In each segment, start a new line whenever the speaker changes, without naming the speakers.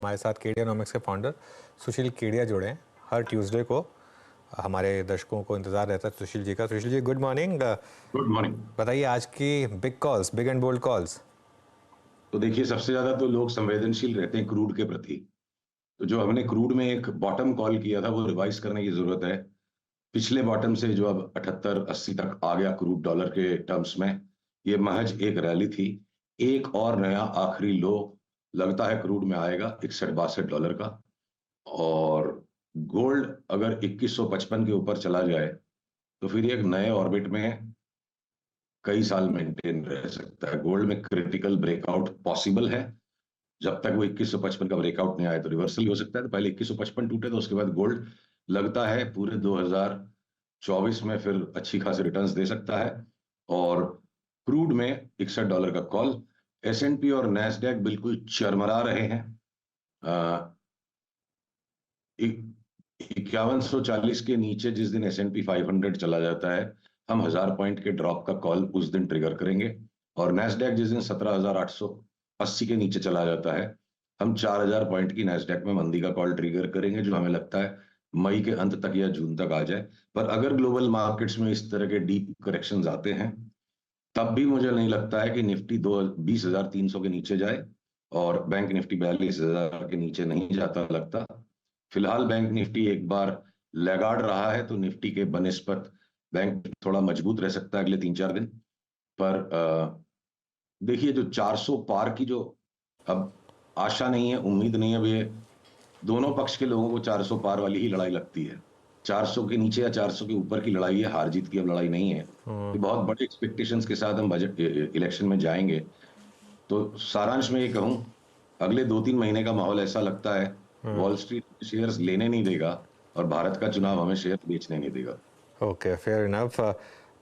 हमारे साथ केडियानॉमिक्स के फाउंडर सुशील केडिया जुड़े हैं। हर ट्यूसडे को हमारे दर्शकों को इंतज़ार रहता है सुशील जी का। Sushil ji, good morning.
Good morning.
बताइए आज की big calls, big and bold calls.
तो देखिए, सबसे ज्यादा तो लोग संवेदनशील रहते हैं क्रूड के प्रति। तो जो हमने क्रूड में एक बॉटम कॉल किया था वो रिवाइज करने की जरूरत है। पिछले बॉटम से जो अब 78-80 तक आ गया क्रूड डॉलर के टर्म्स में, ये महज एक रैली थी। एक और नया आखिरी लो लगता है क्रूड में आएगा 61-62 डॉलर का। और गोल्ड अगर 2155 के ऊपर चला जाए तो फिर ये एक नए ऑर्बिट में कई साल मेंटेन रह सकता है। गोल्ड में क्रिटिकल ब्रेकआउट पॉसिबल है। जब तक वो 2155 का ब्रेकआउट नहीं आए तो रिवर्सल ही हो सकता है। तो पहले 2155 टूटे तो उसके बाद गोल्ड लगता है पूरे 2024 में फिर अच्छी खासी रिटर्न्स दे सकता है। और क्रूड में 61 डॉलर का कॉल। एस&पी और नैस्डैक बिल्कुल चरमरा रहे हैं। 5140 के नीचे जिस दिन S&P 500 चला जाता है, हम 1000 पॉइंट के ड्रॉप का कॉल उस दिन ट्रिगर करेंगे। और नैस्डैक जिस दिन 17,880 के नीचे चला जाता है, हम 4000 पॉइंट की नैस्डैक में मंदी का कॉल ट्रिगर करेंगे, जो हमें लगता है मई के अंत तक या जून तक आ जाए। पर अगर ग्लोबल मार्केट्स में इस तरह के डीप करेक्शंस आते हैं, तब भी मुझे नहीं लगता है कि निफ्टी 20,300 के नीचे जाए, और बैंक निफ्टी 42,000 के नीचे नहीं जाता लगता। फिलहाल बैंक निफ्टी एक बार लैगार्ड रहा है, तो निफ्टी के बनिस्पत बैंक थोड़ा मजबूत रह सकता है अगले 3-4 दिन। पर देखिए, जो 400 पार की जो अब आशा नहीं है, उम्मीद नहीं है, ये दोनों पक्ष के लोगों को 400 पार वाली ही लड़ाई लगती है। 400 के नीचे या 400 के ऊपर की लड़ाई है, हार जीत की अब लड़ाई नहीं है। ये बहुत बड़े एक्सपेक्टेशंस के साथ हम बजट इलेक्शन में जाएंगे। तो सारांश में ये कहूं, अगले 2-3 महीने का माहौल ऐसा लगता है वॉल स्ट्रीट शेयर्स लेने नहीं देगा और भारत का चुनाव हमें शेयर बेचने नहीं देगा।
Okay, fair enough.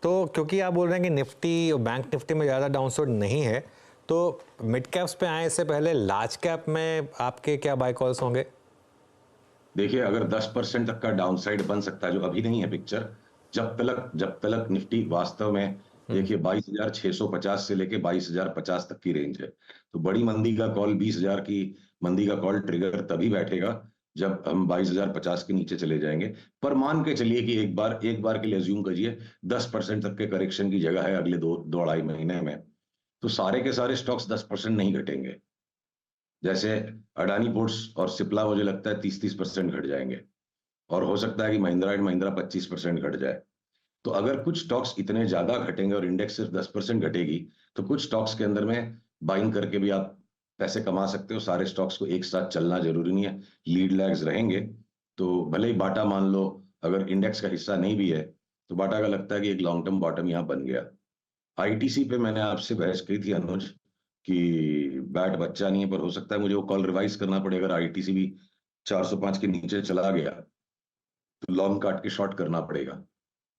तो क्योंकि आप बोल रहे हैं कि निफ्टी और बैंक निफ्टी में ज़्यादा डाउनसाइड नहीं है, तो मिड कैप्स पे आए इससे पहले लार्ज कैप में आपके क्या बाय कॉल्स होंगे?
देखिए, अगर 10% तक का डाउनसाइड बन सकता है, जो अभी नहीं है पिक्चर, जब तक निफ्टी वास्तव में, देखिए 22,650 से लेके 22,050 तक की रेंज है। तो बड़ी मंदी का कॉल, 20,000 की मंदी का कॉल ट्रिगर तभी बैठेगा जब हम 22,050 के नीचे चले जाएंगे। पर मान के चलिए कि एक बार के लिए अज्यूम करिए 10% तक के करेक्शन की जगह है अगले 2-2.5 महीने में, तो सारे के सारे स्टॉक्स 10% नहीं घटेंगे। जैसे अडानी पोर्ट्स और सिप्ला मुझे लगता है 30-30% घट जाएंगे, और हो सकता है कि महिंद्रा एंड महिंद्रा 25% घट जाए। तो अगर कुछ स्टॉक्स इतने ज्यादा घटेंगे और इंडेक्स सिर्फ 10% घटेगी, तो कुछ स्टॉक्स के अंदर में बाइंग करके भी आप पैसे कमा सकते हो। सारे स्टॉक्स को एक साथ चलना जरूरी नहीं है, लीड लैग्स रहेंगे। तो भले ही बाटा मान लो अगर इंडेक्स का हिस्सा नहीं भी है, तो बाटा का लगता है कि एक लॉन्ग टर्म बॉटम यहाँ बन गया। आईटीसी पे मैंने आपसे बहस की थी अनुज, कि बैट बच्चा नहीं है, पर हो सकता है मुझे वो कॉल रिवाइज करना पड़े। अगर आईटीसी भी 405 के नीचे चला गया तो लॉन्ग काट के शॉर्ट करना पड़ेगा।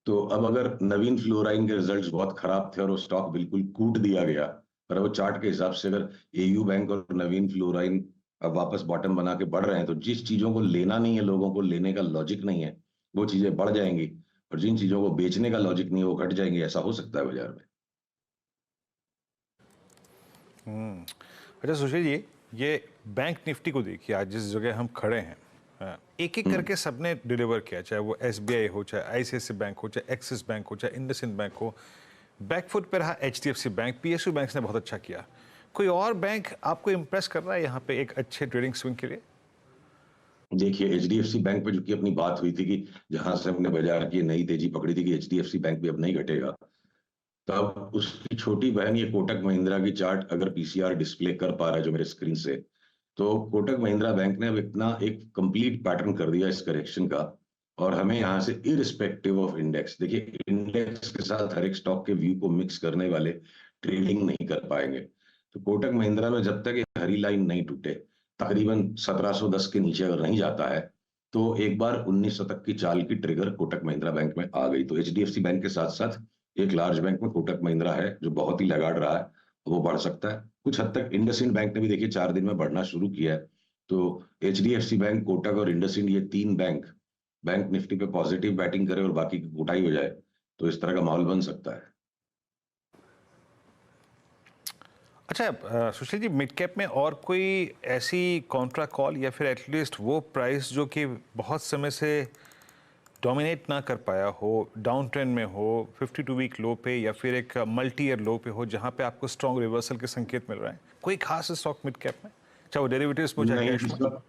तो अब अगर नवीन फ्लोराइन के रिजल्ट्स बहुत खराब थे और वो स्टॉक बिल्कुल कूट दिया गया, पर वो चार्ट के हिसाब से अगर एयू बैंक और नवीन फ्लोराइन अब वापस बॉटम बना के बढ़ रहे हैं, तो जिस चीजों को लेना नहीं है, लोगों को लेने का लॉजिक नहीं है, वो चीजें बढ़ जाएंगी, और जिन चीजों को बेचने का लॉजिक नहीं है वो घट जाएंगी। ऐसा हो सकता है बाजार में।
अच्छा सुशील जी, ये बैंक निफ्टी को देखिए, आज जिस जगह हम खड़े हैं, एक एक करके सबने डिलीवर किया, चाहे वो एसबीआई हो, चाहे आईसीआईसीआई बैंक हो, चाहे एक्सिस बैंक हो, चाहे इंडसइंड बैंक हो। बैकफुट पे रहा एचडीएफसी बैंक, पीएसयू बैंक ने बहुत अच्छा किया। कोई और बैंक आपको इंप्रेस कर रहा है यहाँ पे एक अच्छे ट्रेडिंग स्विंग के लिए?
देखिए, एचडीएफसी बैंक पे जो कि अपनी बात हुई थी कि जहां से हमने बाजार की नई तेजी पकड़ी थी कि एचडीएफसी बैंक भी अब नहीं घटेगा, तब उसकी छोटी बहन ये कोटक महिंद्रा की चार्ट अगर पीसीआर डिस्प्ले कर पा रहा है जो मेरे स्क्रीन से, तो कोटक महिंद्रा बैंक ने अब इतना एक कंप्लीट पैटर्न कर दिया इस करेक्शन का। और हमें यहाँ से इरिस्पेक्टिव ऑफ इंडेक्स, देखिए इंडेक्स के साथ हर एक स्टॉक के व्यू को मिक्स करने वाले ट्रेडिंग नहीं कर पाएंगे। तो कोटक महिंद्रा में जब तक ये हरी लाइन नहीं टूटे, तकरीबन 1710 के नीचे अगर नहीं जाता है, तो एक बार 1900 तक की चाल की ट्रिगर कोटक महिंद्रा बैंक में आ गई। तो एचडीएफसी बैंक के साथ साथ एक लार्ज बैंक में कोटक महिंद्रा है जो बहुत ही लगाड़ रहा है, वो बढ़ सकता है। कुछ हद तक इंडसइंड बैंक ने भी देखिए 4 दिन में बढ़ना शुरू किया है। तो एचडीएफसी बैंक, कोटक और इंडसइंड, ये 3 बैंक बैंक निफ्टी पे पॉजिटिव बैटिंग करे और बाकी की कुटाई हो जाए, तो इस तरह का माहौल बन सकता है।
अच्छा सुशील जी, मिड कैप में और कोई ऐसी कॉन्ट्रा कॉल या फिर एटलीस्ट वो प्राइस जो कि बहुत समय से डोमिनेट ना कर पाया हो, डाउन ट्रेंड में हो, 52 वीक लो पे या फिर एक मल्टी ईयर लो पे हो, जहां पे आपको स्ट्रॉन्ग रिवर्सल के संकेत मिल रहे हैं, कोई खास स्टॉक मिड कैप में, चाहे वो डेरिवेटिव्स में, चाहे
नहीं,
कैश
इस
में?
वक्त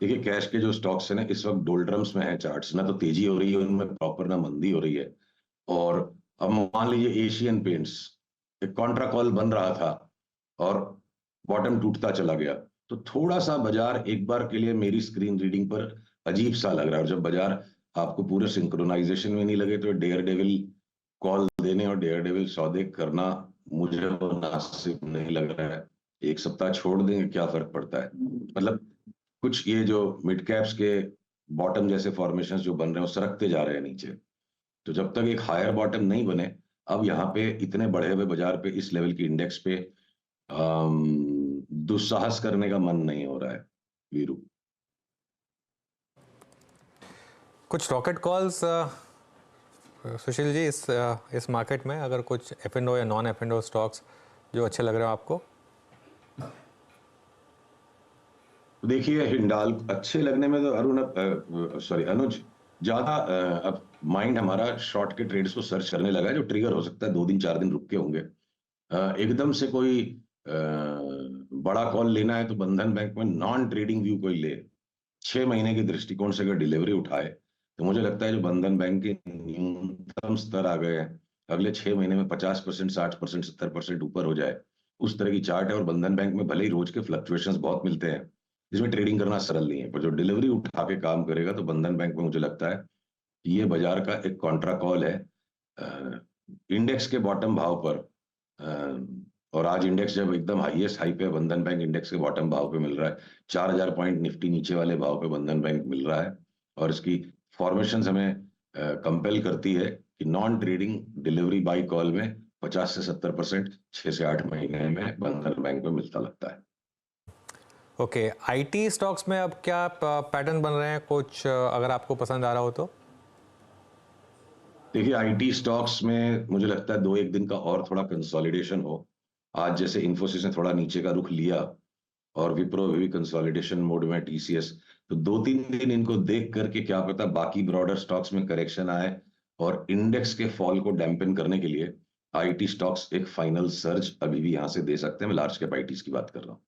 देखिए कैश के जो स्टॉक्स है ना इस वक्त डोल्ड्रम्स में है चार्ट्स, ना तो तेजी हो रही है उनमें प्रॉपर, ना मंदी हो रही है। और अब मान लीजिए एशियन पेंट्स एक कॉन्ट्रा कॉल बन रहा था और बॉटम टूटता चला गया, तो थोड़ा सा बाजार एक बार के लिए मेरी स्क्रीन रीडिंग पर अजीब सा लग रहा है। और जब बाजार आपको पूरे सिंक्रोनाइजेशन में नहीं लगे तो डेयर डेविल कॉल देने और डेयर डेविल सौदे करना मुझे मुनासिब नहीं लग रहा है। एक सप्ताह छोड़ देंगे क्या फर्क पड़ता है, मतलब कुछ ये जो मिड कैप्स के बॉटम जैसे फॉर्मेशंस जो बन रहे हैं वो सरकते जा रहे हैं नीचे। तो जब तक एक हायर बॉटम नहीं बने, अब यहाँ पे इतने बढ़े हुए बाजार पे इस लेवल की इंडेक्स पे दुस्साहस करने का मन नहीं हो रहा है वीरू।
कुछ रॉकेट कॉल्स सुशील जी इस मार्केट में, अगर कुछ F&O या नॉन F&O स्टॉक्स जो अच्छे लग रहे हो आपको?
देखिए हिंडाल अच्छे लगने में तो अनुज ज्यादा अब माइंड हमारा शॉर्ट के ट्रेड्स को सर्च करने लगा है, जो ट्रिगर हो सकता है 2 दिन 4 दिन रुक के होंगे। एकदम से कोई बड़ा कॉल लेना है तो बंधन बैंक में नॉन ट्रेडिंग व्यू कोई ले, 6 महीने के दृष्टिकोण से अगर डिलीवरी उठाए तो मुझे लगता है जो बंधन बैंक के न्यूनतम स्तर आ गए हैं, अगले 6 महीने में 50%, 60%, 70% ऊपर हो जाए, उस तरह की चार्ट है। और बंधन बैंक में भले ही रोज के फ्लक्चुएशंस बहुत मिलते हैं, जिसमें ट्रेडिंग करना सरल नहीं है, पर जो डिलीवरी उठा के काम करेगा तो बंधन बैंक में मुझे लगता है कि ये बाजार का एक कॉन्ट्रा कॉल है इंडेक्स के बॉटम भाव पर। और आज इंडेक्स जब एकदम हाईएस्ट हाई पे बंधन बैंक इंडेक्स के बॉटम भाव पे मिल रहा है, 4000 पॉइंट निफ्टी नीचे वाले भाव पे बंधन बैंक मिल रहा है। और इसकी फॉर्मेशन हमें कंपेल करती है कि non trading delivery by call में 50 से 70% 6 से 8 महीने में बंधन बैंक में मिलता लगता है।
ओके, आईटी स्टॉक्स में अब क्या पैटर्न बन रहे हैं कुछ, अगर आपको पसंद आ रहा हो तो?
देखिए आईटी स्टॉक्स में मुझे लगता है 2-1 दिन का और थोड़ा कंसोलिडेशन हो। आज जैसे इन्फोसिस ने थोड़ा नीचे का रुख लिया और विप्रो भी कंसोलिडेशन मोड में, टीसीएस, तो 2-3 दिन इनको देख करके क्या पता बाकी ब्रॉडर स्टॉक्स में करेक्शन आए और इंडेक्स के फॉल को डैम्पन करने के लिए आईटी स्टॉक्स एक फाइनल सर्ज अभी भी यहां से दे सकते हैं। मैं लार्ज कैप आईटीज की बात कर रहा हूं।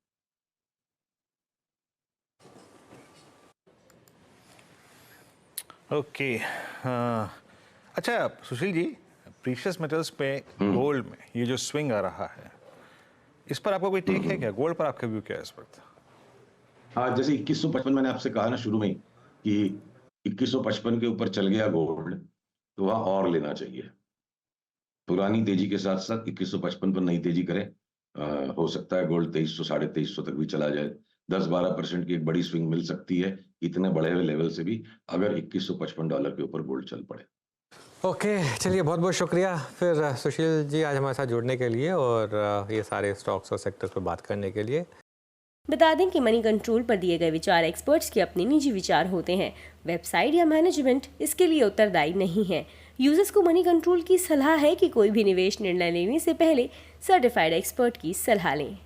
ओके अच्छा सुशील जी, प्रीशियस मेटल्स पे गोल्ड में ये जो स्विंग आ रहा है, इस पर आपका कोई टेक है क्या? गोल्ड पर आपका व्यू क्या है इस वक्त?
हाँ, जैसे 2155 मैंने आपसे कहा ना शुरू में ही कि 2155 के ऊपर चल गया गोल्ड तो वहां और लेना चाहिए। पुरानी तेजी के साथ साथ 2155 पर नई तेजी करें, हो सकता है गोल्ड 2300 2350 तक भी चला जाए। 10-12% की एक बड़ी स्विंग मिल सकती है इतने बढ़े हुए लेवल से भी, अगर $2155 के ऊपर गोल्ड चल पड़े।
ओके, चलिए बहुत बहुत शुक्रिया फिर सुशील जी आज हमारे साथ जुड़ने के लिए और ये सारे स्टॉक्स और सेक्टर्स पर बात करने के लिए।
बता दें कि मनी कंट्रोल पर दिए गए विचार एक्सपर्ट्स के अपने निजी विचार होते हैं। वेबसाइट या मैनेजमेंट इसके लिए उत्तरदायी नहीं है। यूजर्स को मनी कंट्रोल की सलाह है कि कोई भी निवेश निर्णय लेने से पहले सर्टिफाइड एक्सपर्ट की सलाह लें।